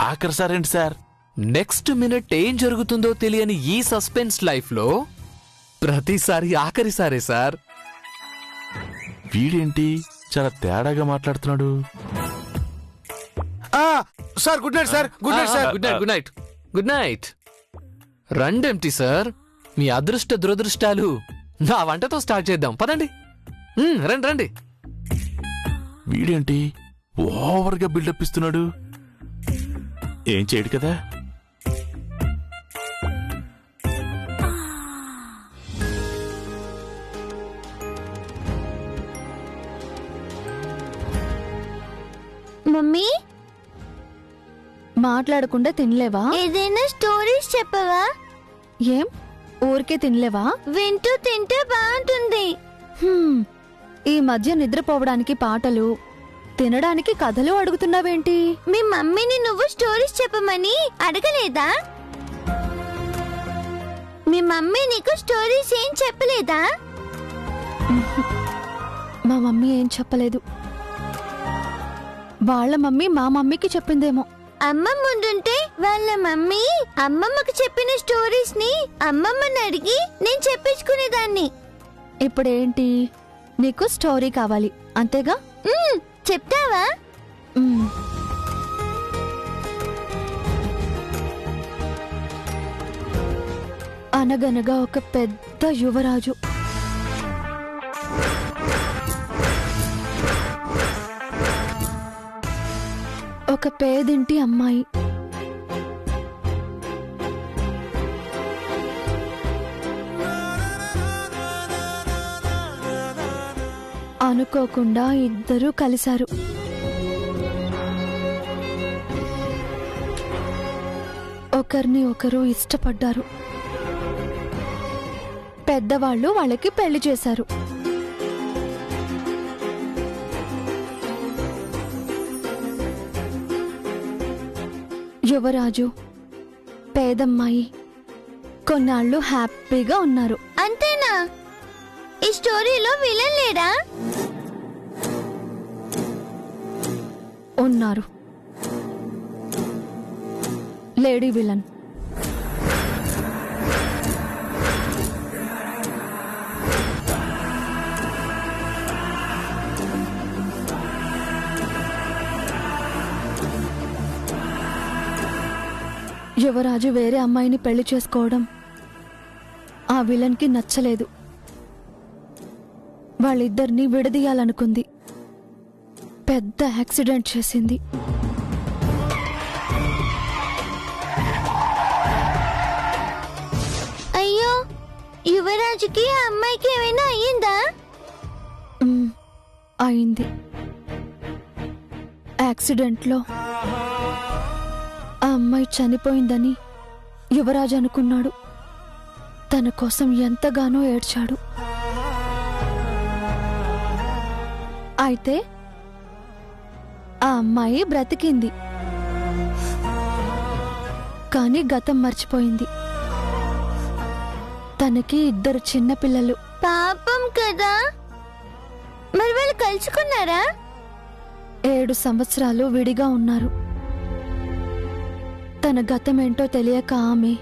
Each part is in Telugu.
ఆఖరి సార్ ఏంటి సార్? నెక్స్ట్ మినిట్ ఏం జరుగుతుందో తెలియని ఈ సస్పెన్స్ లైఫ్ లో ప్రతిసారి ఆఖరిసారే సార్. వీడేంటి చాలా తేడాగా మాట్లాడుతున్నాడు? Sir good night sir. Good night sir. Good night good night good night. రండేంటి సార్, మీ అదృష్ట దురదృష్టాలు నా వంటతో స్టార్ట్ చేద్దాం పదండి. రండి రండి. వీడేంటి ఓవర్గా బిల్డప్ ఇస్తున్నాడు? ఏం చేయడు కదా? మమ్మీ, మాట్లాడకుండా తినలేవా? ఏదైనా స్టోరీస్ చెప్పవా? ఏం ఊరికే తినలేవా? వింటూ తింటే బాగుంటుంది. ఈ మధ్య నిద్రపోవడానికి పాటలు, తినడానికి కథలు అడుగుతున్నావేంటి? మీ మమ్మీని నువ్వు స్టోరీస్ చెప్పమని అడగలేదా? మీ మమ్మీ నీకు స్టోరీస్ ఏం చెప్పలేదా? మా మమ్మీ ఏం చెప్పలేదు. వాళ్ళ మమ్మీ మా మమ్మీకి చెప్పిందేమో. అమ్మమ్మ ఉండుంటే వాళ్ళ మమ్మీ అమ్మమ్మకు చెప్పిన స్టోరీస్ ని అమ్మమ్మని అడిగి నేను చెప్పించుకునేదాన్ని. ఇప్పుడేంటి, నీకు స్టోరీ కావాలి అంతేగా? చెప్తావా? అనగనగా ఒక పెద్ద యువరాజు. ఒక పేదింటి అమ్మాయి. అనుకోకుండా ఇద్దరూ కలిశారు. ఒకరిని ఒకరు ఇష్టపడ్డారు. పెద్దవాళ్ళు వాళ్ళకి పెళ్లి చేశారు. యువరాజు, పేదమ్మాయి కొన్నాళ్ళు హ్యాపీగా ఉన్నారు. అంతేనా? ఈ స్టోరీలో విలన్ లేడా? ఉన్నారు, లేడీ విలన్. యువరాజు వేరే అమ్మాయిని పెళ్లి చేసుకోవడం ఆ విలన్కి నచ్చలేదు. వాళ్ళిద్దరినీ విడదీయాలనుకుంది. పెద్ద యాక్సిడెంట్ చేసింది. అయ్యో, యువరాజుకి ఆ అమ్మాయికి ఏమైనా అయ్యిందా? అయింది. యాక్సిడెంట్లో ఆ అమ్మాయి చనిపోయిందని యువరాజు అనుకున్నాడు. తన కోసం ఎంతగానో ఏడ్చాడు. అయితే ఆ అమ్మాయి బ్రతికింది, కానీ గతం మర్చిపోయింది. తనకి ఇద్దరు చిన్నపిల్లలు. పాపం కదా. మరి వాళ్ళు కలుసుకున్నారా? 7 సంవత్సరాలు విడిగా ఉన్నారు. తన గతమేంటో తెలియక ఆమె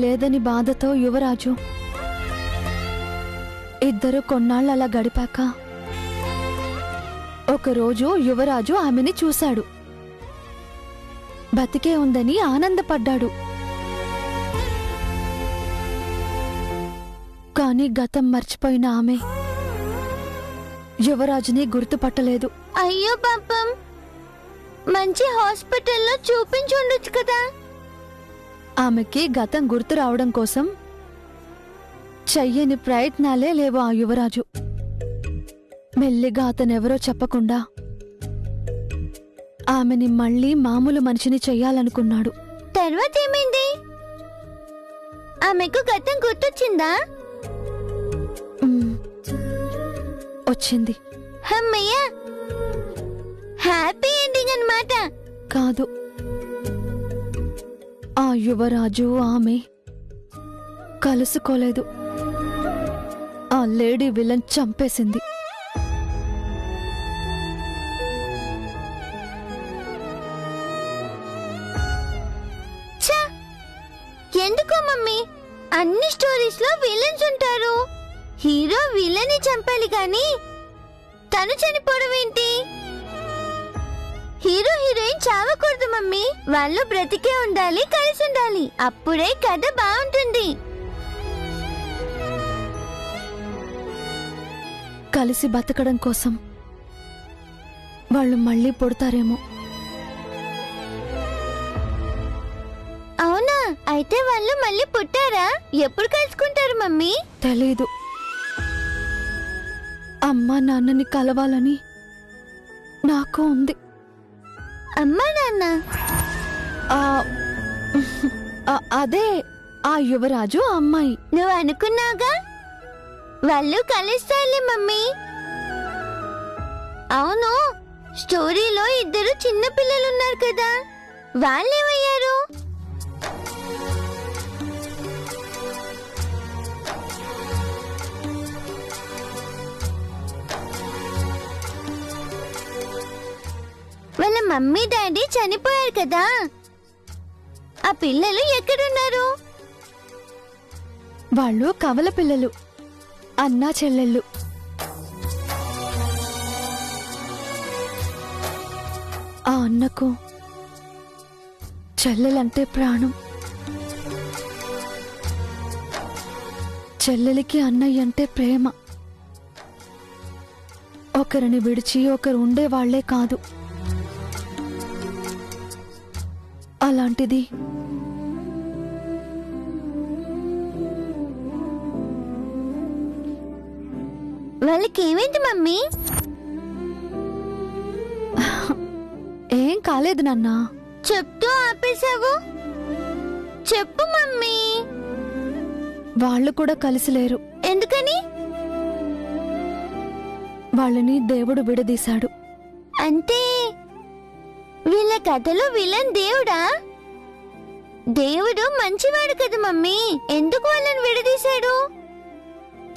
లేదని బాధతో యువరాజు ఇద్దరు కొన్నాళ్ళు అలా గడిపాక ఒకరోజు యువరాజు ఆమెని చూశాడు. బతికే ఉందని ఆనందపడ్డాడు. కాని గతం మర్చిపోయిన ఆమె యువరాజుని గుర్తుపట్టలేదు. అయ్యో పాపం, మంచి హాస్పిటల్లో చూపించుండొచ్చు కదా. ఆమెకి గతం గుర్తు రావడం కోసం చెయ్యని ప్రయత్నాలే లేవు ఆ యువరాజు. మెల్లిగా అతనెవరో చెప్పకుండా ఆమెని మళ్లీ మామూలు మనిషిని చెయ్యాలనుకున్నాడు. తర్వాత ఏమైంది? ఆమెకు గతం గుర్తొచ్చిందా? వచ్చింది. అమ్మయ్య, హ్యాపీ ఎండింగ్ అన్నమాట. కాదు, ఆ యువరాజు ఆమె కలుసుకోలేదు. ఆ లేడీ విలన్ చంపేసింది. ఎందుకో మమ్మీ అన్ని స్టోరీస్ లో విలన్స్ ఉంటారు. హీరో విలన్ ని చంపాలి కానీ తను చనిపోవడం ఏంటి? హీరో హీరోయిన్ చావకూడదు మమ్మీ. వాళ్ళు బ్రతికే ఉండాలి, కలిసి ఉండాలి. అప్పుడే కథ బాగుంటుంది. కలిసి బతకడం కోసం వాళ్ళు మళ్ళీ పుడతారేమో. అవునా? అయితే వాళ్ళు మళ్ళీ పుట్టారా? ఎప్పుడు కలుసుకుంటారు మమ్మీ? తెలీదు. అమ్మా నాన్నని కలవాలని నాకు ఉంది. అమ్మా నాన్న ఆ, అదే ఆ యువరాజు ఆ అమ్మాయి. నువ్వు అనుకున్నాగా వాళ్ళు కలుస్తారులే మమ్మీ. అవును, స్టోరీలో ఇద్దరు చిన్న పిల్లలున్నారు కదా, వాళ్ళేమయ్యారు? వాళ్ళ మమ్మీ డాడీ చనిపోయారు కదా, ఆ పిల్లలు ఎక్కడున్నారు? వాళ్ళు కవల పిల్లలు, అన్నా చెల్లెళ్ళు. ఆ అన్నకు చెల్లెలంటే ప్రాణం. చెల్లెలికి అన్నయ్య అంటే ప్రేమ. ఒకరిని విడిచి ఒకరు ఉండేవాళ్లే కాదు. అలాంటిది వాళ్ళకి ఏమైంది మమ్మీ? ఏం కాలేదు నాన్నా. చెప్తూ ఆపేశావు, చెప్పు మమ్మీ. వాళ్ళు కూడా కలిసి లేరు. ఎందుకని? వాళ్ళని దేవుడు విడదీశాడు. అంటే వీళ్ళ కథలో విలన్ దేవుడా? దేవుడు మంచివాడు కదా మమ్మీ, ఎందుకు వాళ్ళని విడదీశాడు?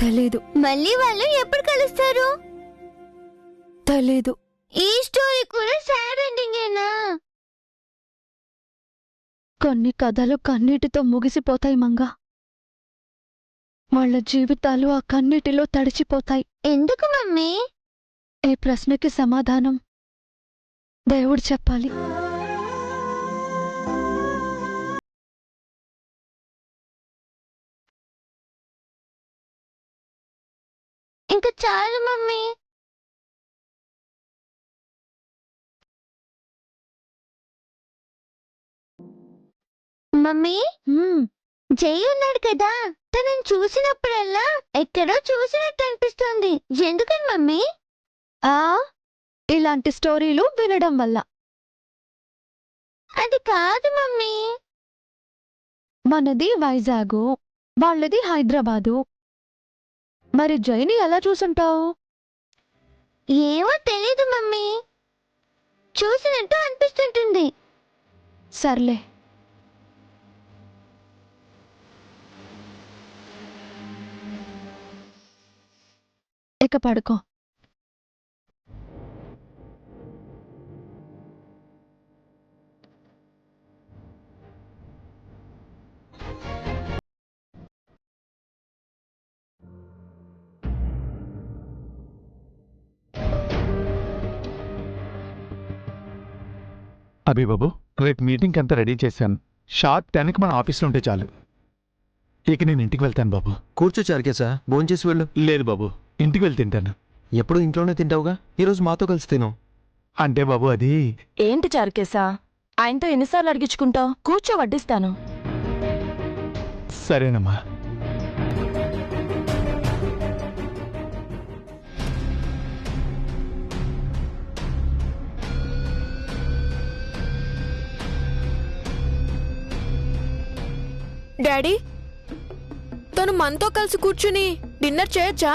తెలీదు. మళ్ళీ వాళ్ళు ఎప్పుడు కలుస్తారు? తెలీదు. ఈ స్టోరీ కూడా సాడ్ ఎండింగేనా? కొన్ని కథలు కన్నీటితో ముగిసిపోతాయి మంగా. వాళ్ళ జీవితాలు ఆ కన్నీటిలో తడిచిపోతాయి. ఎందుకు మమ్మీ? ఈ ప్రశ్నకి సమాధానం దేవుడు చెప్పాలి. ఇంకా చాలు మమ్మీ. మమ్మీ, జై ఉన్నాడు కదా, తనని చూసినప్పుడల్లా ఎక్కడో చూసినట్టు అనిపిస్తుంది. ఎందుకని మమ్మీ? ఇలాంటి స్టోరీలు వినడం వల్ల. అది కాదు మమ్మీ. మనది వైజాగు, వాళ్ళది హైదరాబాదు. మరి జైని ఎలా చూసుంటావు? ఏమో తెలీదు మమ్మీ, చూసినట్టు అనిపిస్తుంటుంది. సర్లే. ఇక పడుకో. అభి బాబు, రేపు మీటింగ్కి అంతా రెడీ చేశాను. షార్ప్ 10కి మన ఆఫీస్లో ఉంటే చాలు. ఇక నేను ఇంటికి వెళ్తాను బాబు. కూర్చో చారుకేశా, భోంచేసి వెళ్ళు. లేదు బాబు, ఇంటికి వెళ్ళి తింటాను. ఎప్పుడు ఇంట్లోనే తింటావుగా, ఈరోజు మాతో కలిసి తిను. అంటే బాబు అది ఏంటి చారుకేశా, ఆయనతో ఎన్నిసార్లు అడిగించుకుంటావు? కూర్చో, వడ్డిస్తాను. సరేనమ్మా. డాడీ, తను మనతో కలిసి కూర్చుని డిన్నర్ చేయొచ్చా?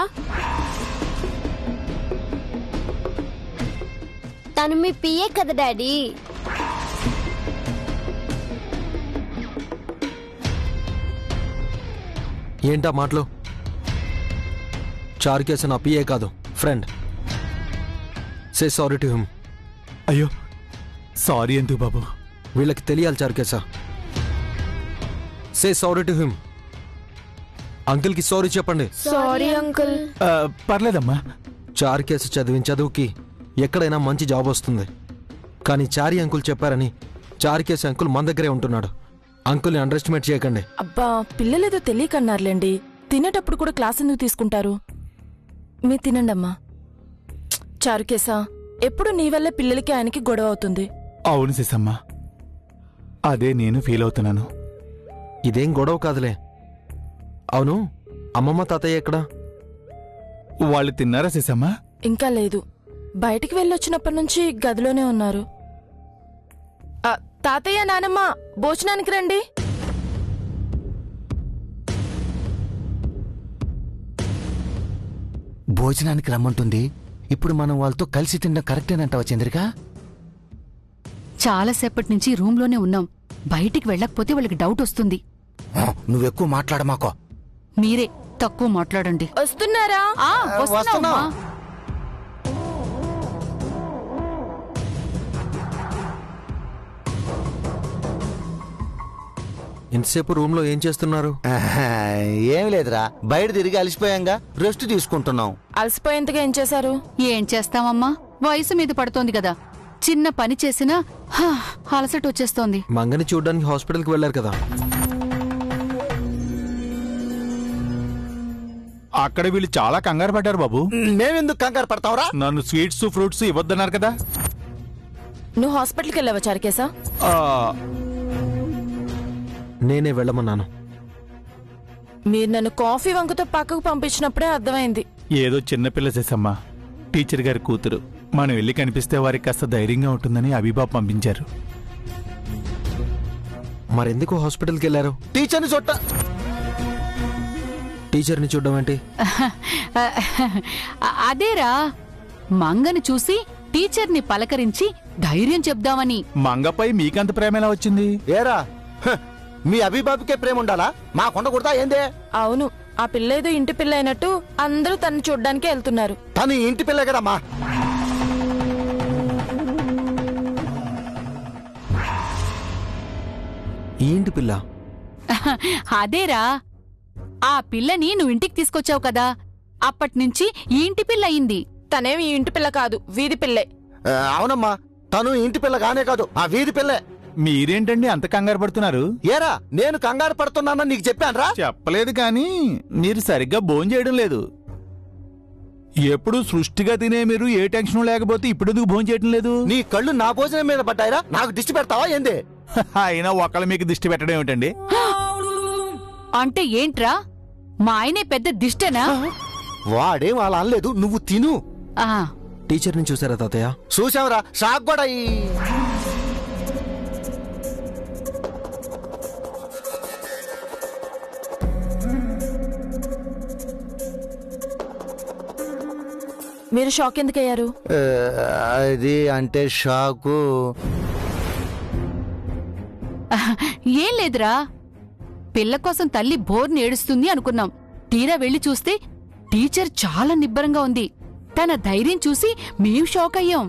తను మీ పిఏ కదా డాడీ. ఏంటా మాటలు? చారుకేశ నా పిఏ కాదు, friend. Say sorry to him. అయ్యో, సారీ ఎందుకు బాబు? వీళ్ళకి తెలియాలి Charukesh. Say sorry to him. అంకుల్కి సారీ చెప్పండి. Sorry uncle. పర్లేదమ్మా. చార్ కేసు చదివిన చదువుకి ఎక్కడైనా మంచి జాబ్ వస్తుంది. కానీ చారి అంకుల్ చెప్పారని చార్ కేసు అంకుల్ మన దగ్గరే ఉంటున్నాడు. అంకుల్ని అండర్ ఎస్టిమేట్ చేయకండి. అబ్బా పిల్లలేదో తెలియకన్నారులేండి. తినేటప్పుడు కూడా క్లాస్ ఎందుకు తీసుకుంటారు? మీ తినండమ్మా. చారుకేసా, ఎప్పుడు నీ వల్లే పిల్లలకి ఆయనకి గొడవ అవుతుంది. అవును శేషమ్మా, అదే నేను ఫీల్ అవుతున్నాను. ఇదేం గొడవ కాదులే. అవును, అమ్మమ్మ తాతయ్య ఎక్కడా? వాళ్ళు తిన్నారా శేషమ్మా? ఇంకా లేదు. బయటికి వెళ్ళొచ్చినప్పటి నుంచి గదిలోనే ఉన్నారు. తాతయ్య నానమ్మ భోజనానికి రండి. భోజనానికి రమ్మంటుంది. ఇప్పుడు మనం వాళ్ళతో కలిసి తినడం కరెక్టేనంటావా చంద్రిక? చాలాసేపటి నుంచి రూంలోనే ఉన్నాం. బయటికి వెళ్ళకపోతే వాళ్ళకి డౌట్ వస్తుంది. నువ్వెక్కువ మాట్లాడమాకో. మీరే తక్కువ మాట్లాడండి. వస్తున్నారా? వస్తున్నామా? ఇంతసేపు రూమ్లో ఏం చేస్తున్నారు? ఏం లేదురా, బయట తిరిగి అలసిపోయాంగా, రెస్ట్ తీసుకుంటున్నాం. అలసిపోయేంతగా ఏం చేశారు? ఏం చేస్తామమ్మా, వయసు మీద పడుతోంది కదా. చిన్న పని చేసినా అలసట వచ్చేస్తోంది. మంగని చూడ్డానికి హాస్పిటల్కి వెళ్ళారు కదా. అక్కడ వీళ్ళు చాలా కంగారు పడ్డారు బాబు. మేమెందుకు కంగారు పడతావురా? నన్ను స్వీట్స్ ఫ్రూట్స్ ఇవ్వద్దన్నారు కదా. నువ్వు హాస్పిటల్కి వెళ్ళావా చారుకేసా? నేనే వెళ్ళమన్నాను. మీరు నన్ను కాఫీ వంకతో పక్కకు పంపించినప్పుడే అర్థమైంది. ఏదో చిన్నపిల్ల శేషమ్మా, టీచర్ గారి కూతురు. మనం వెళ్ళి కనిపిస్తే వారికి కాస్త ధైర్యంగా ఉంటుందని అభిబాబు పంపించారు. మరెందుకు హాస్పిటల్కి వెళ్ళారు? టీచర్ని చుట్ట. టీచర్ని చూడడం ఏంటి? అదేరా, మంగని చూసి టీచర్ని పలకరించి ధైర్యం చెప్దామని. మంగపై మీకంత ప్రేమ ఎలా వచ్చింది? ఏరా, మీ అభిబాబుకే ప్రేమ ఉండాలా? మా కొండకూడదా ఏందే? అవును, ఆ పిల్ల ఏదో ఇంటి పిల్ల అయినట్టు అందరూ తను చూడ్డానికి వెళ్తున్నారు. తను ఇంటి పిల్ల కదమ్మా. ఏంటి పిల్ల? అదేరా, ఆ పిల్లని నువ్వు ఇంటికి తీసుకొచ్చావు కదా, అప్పట్నుంచి ఈ ఇంటి పిల్ల అయింది. తనేమి ఈ ఇంటి పిల్ల కాదు, వీధి పిల్లే. అవునమ్మా, తను ఇంటి పిల్ల కానే కాదు, ఆ వీధి పిల్లే. మీరేంటండి అంత కంగారు పడుతున్నారు? ఏరా, నేను కంగారు పడుతున్నానని నీకు చెప్పానురా? చెప్పలేదు, కానీ మీరు సరిగ్గా భోంచేయడం లేదు. ఎప్పుడు సృష్టిగా తినే మీరు ఏ టెన్షన్ లేకపోతే ఇప్పుడు ఎందుకు భోంచేయటం లేదు? నీ కళ్ళు నా భోజనం మీద పడ్డాయిరా, నాకు దిష్టి పెడతావా ఏంది? అయినా ఒకళ్ళ మీకు దిష్టి పెట్టడం ఏమిటండి? అంటే ఏంట్రా, మా ఆయనే పెద్ద దిష్టనా? వాడేం అలా అనలేదు, నువ్వు తిను. టీచర్ని చూసారా తాతయ్య? చూసావురా, షాక్ కూడా. మీరు షాక్ ఎందుకయ్యారు? అది అంటే షాకు. ఏం లేదురా, పిల్ల కోసం తల్లి బోర్ని ఏడుస్తుంది అనుకున్నాం. తీరా వెళ్లి చూస్తే టీచర్ చాలా నిబ్బరంగా ఉంది. తన ధైర్యం చూసి మేం షాక్ అయ్యాం.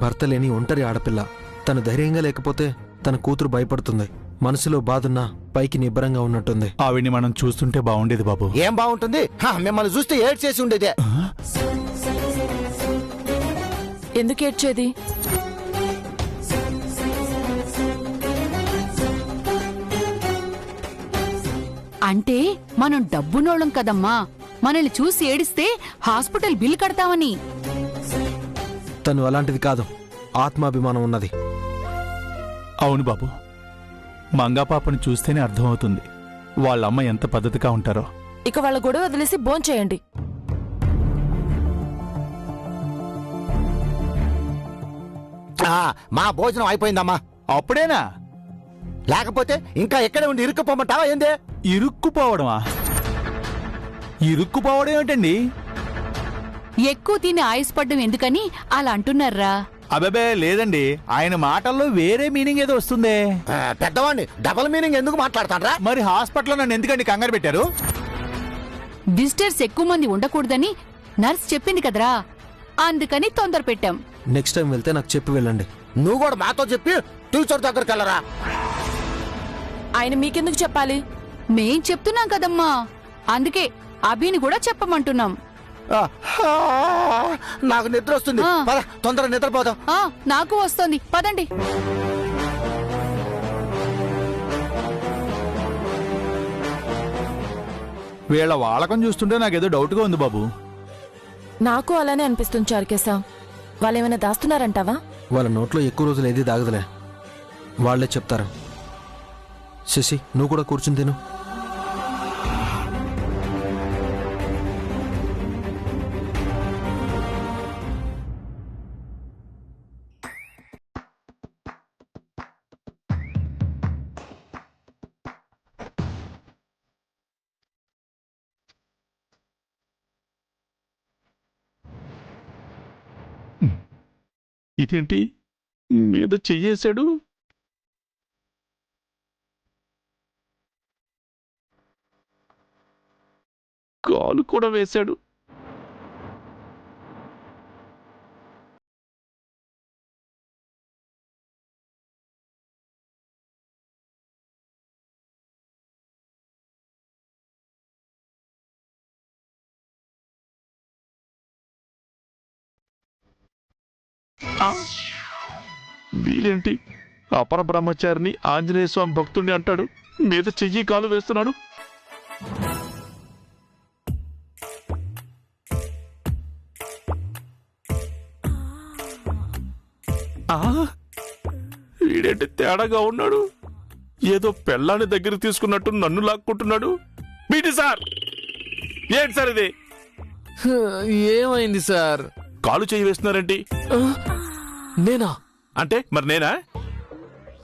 భర్త లేని ఒంటరి ఆడపిల్ల. తను ధైర్యంగా లేకపోతే తన కూతురు భయపడుతుంది. మనసులో బాధున్నా పైకి నిబ్బరంగా ఉన్నట్టుంది. ఆవిడ్ని మనం చూస్తుంటే బాగుండేది బాబు. ఏం బాగుంటుంది, మిమ్మల్ని చూస్తే ఏడ్ చేసి ఉండేదే. ఎందుకు ఏడ్చేది? అంటే మనం డబ్బునోళ్ళం కదమ్మా, మనల్ని చూసి ఏడిస్తే హాస్పిటల్ బిల్ కడతామని. తను అలాంటిది కాదు, ఆత్మాభిమానం ఉన్నది. అవును బాబు, మంగాపాపను చూస్తేనే అర్థమవుతుంది వాళ్ళమ్మ ఎంత పద్ధతిగా ఉంటారో. ఇక వాళ్ళ గొడవ వదిలేసి భోంచేయండి. మా భోజనం అయిపోయిందమ్మా. అప్పుడేనా? లేకపోతే ఇంకా ఎక్కడే ఉండి ఇరుక్కుపోమంటావా ఏందే? ఇరుక్కుపోవడమా? ఇరుక్కుపోవడం ఏమిటండి? ఎక్కువ తిని ఆయుష్పడ్డం ఎందుకని అలా అంటున్నారా? అబేబే లేదండి, ఆయన మాటల్లో వేరే మీనింగ్ ఏదో వస్తుందే. పెద్దవాడిని డబుల్ మీనింగ్ ఎందుకు మాట్లాడతాడ్రా? మరి హాస్పిటల్లో నన్ను ఎందుకండి కంగారు పెట్టారు? విజిటర్స్ ఎక్కువ మంది ఉండకూడదని నర్స్ చెప్పింది కదరా, అందుకని తొందర పెట్టాం. నెక్స్ట్ టైం వెళ్తే నాకు చెప్పి వెళ్ళండి. నువ్వు కూడా మాతో చెప్పి టీచర్ దగ్గరికి వెళ్ళరా. ఆయన మీకెందుకు చెప్పాలి? మేం చెప్తున్నాం కదమ్మా, అందుకే అభిని కూడా చెప్పమంటున్నాం. ఆ, ఆ, నాకు నిద్ర వస్తుంది. ఆ. పద, తొందరగా నిద్రపోదాం. నాకు వస్తోంది, పదండి. వీళ్ళ వాళకం చూస్తుంటే నాకేదో డౌట్గా ఉంది బాబు. నాకు అలానే అనిపిస్తుంది చారుకేశా. వాళ్ళేమైనా దాస్తున్నారంటావా? వాళ్ళ నోట్లో ఎక్కువ రోజులు ఏది దాగదులే, వాళ్లే చెప్తారు. శశి, నువ్వు కూడా కూర్చుని తిను. ఇదేంటి మీద చెయ్యేశాడు? కాలు కూడా వేశాడు. వీలేంటి అపర బ్రహ్మచారిని ఆంజనేయ స్వామి భక్తుడిని అంటాడు, మీద చెయ్యి కాలు వేస్తున్నాడు. వీడేంటి తేడాగా ఉన్నాడు? ఏదో పెళ్ళాన్ని దగ్గర తీసుకున్నట్టు నన్ను లాక్కుంటున్నాడు. బీటి సార్, ఏంటి సార్ ఇది? ఏమైంది సార్? కాలు చెయ్యి వేస్తున్నారేంటి? నేనా? అంటే మరి నేనా?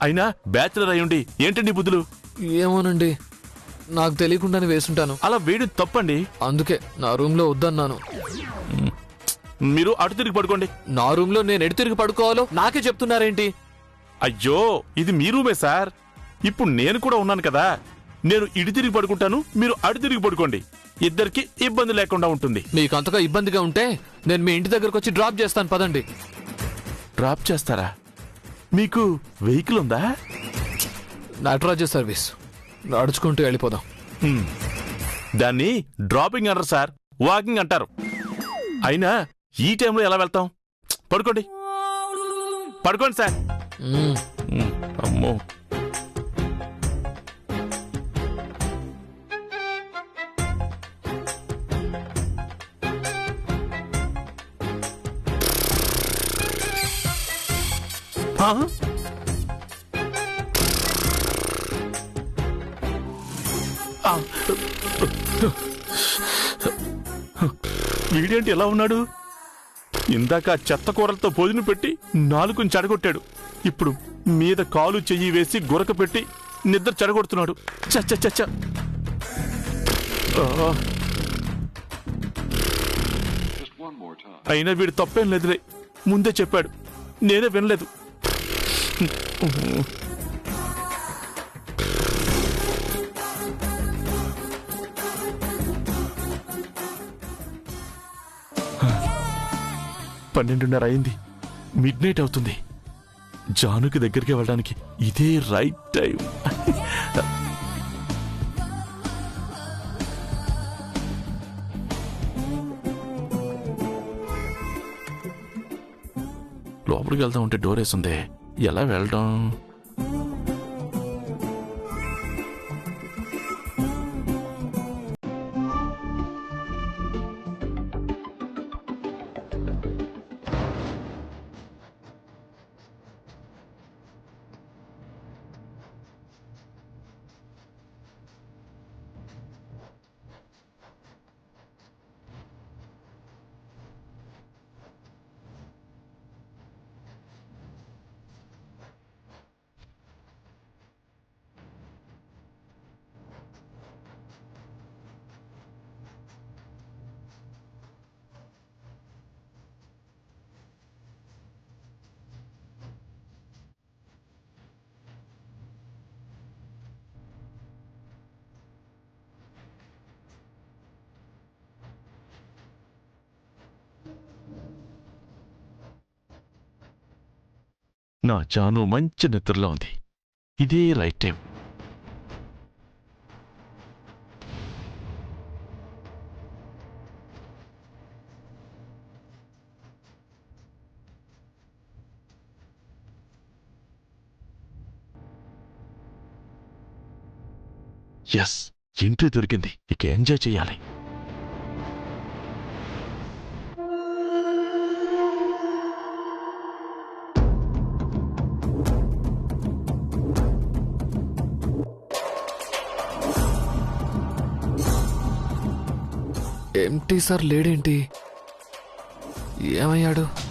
అయినా బ్యాచులర్ అయ్యుండి ఏంటండి బుద్ధులు? ఏమోనండి, నాకు తెలియకుండానే వేసుంటాను. అలా వేయడం తప్పండి. అందుకే నా రూమ్ లో వద్దన్నాను. మీరు అటు తిరిగి పడుకోండి. నా రూమ్ లో నేను ఎటు తిరిగి పడుకోవాలో నాకే చెప్తున్నారేంటి? అయ్యో, ఇది మీ రూమే సార్. ఇప్పుడు నేను కూడా ఉన్నాను కదా. నేను ఇటు తిరిగి పడుకుంటాను, మీరు అటు తిరిగి పడుకోండి. ఇద్దరికి ఇబ్బంది లేకుండా ఉంటుంది. మీకు అంతగా ఇబ్బందిగా ఉంటే నేను మీ ఇంటి దగ్గరకు వచ్చి డ్రాప్ చేస్తాను, పదండి. డ్రాప్ చేస్తారా? మీకు వెహికల్ ఉందా? నటరాజు సర్వీస్, నడుచుకుంటూ వెళ్ళిపోదాం. దాన్ని డ్రాపింగ్ అనరు సార్, వాకింగ్ అంటారు. అయినా ఈ టైంలో ఎలా వెళ్తాం? పడుకోండి, పడుకోండి సార్. అమ్మో, వీడేంటి ఎలా ఉన్నాడు? ఇందాక చెత్త కూరలతో భోజనం పెట్టి నాలుగుని చెడగొట్టాడు. ఇప్పుడు మీద కాలు చెయ్యి వేసి గురక పెట్టి నిద్ర చెడగొడుతున్నాడు. చచ్చ చచ్చ. అయినా వీడు తప్పేం లేదులే, ముందే చెప్పాడు, నేనే వినలేదు. పన్నెండున్నర అయింది, మిడ్ నైట్ అవుతుంది. జానుకి దగ్గరికి వెళ్ళడానికి ఇదే రైట్ టైం. లోపలికి వెళ్దాం ఉంటే డోర్ వేసిందే, ఎలా వెళ్ళడం? నా జాను మంచి నిద్రలో ఉంది, ఇదే రైట్ టైం. ఎస్, ఎంట్రీ దొరికింది. ఇక ఎంజాయ్ చేయాలి. ఎంటీ సార్ లేడేంటి? ఏమయ్యాడు?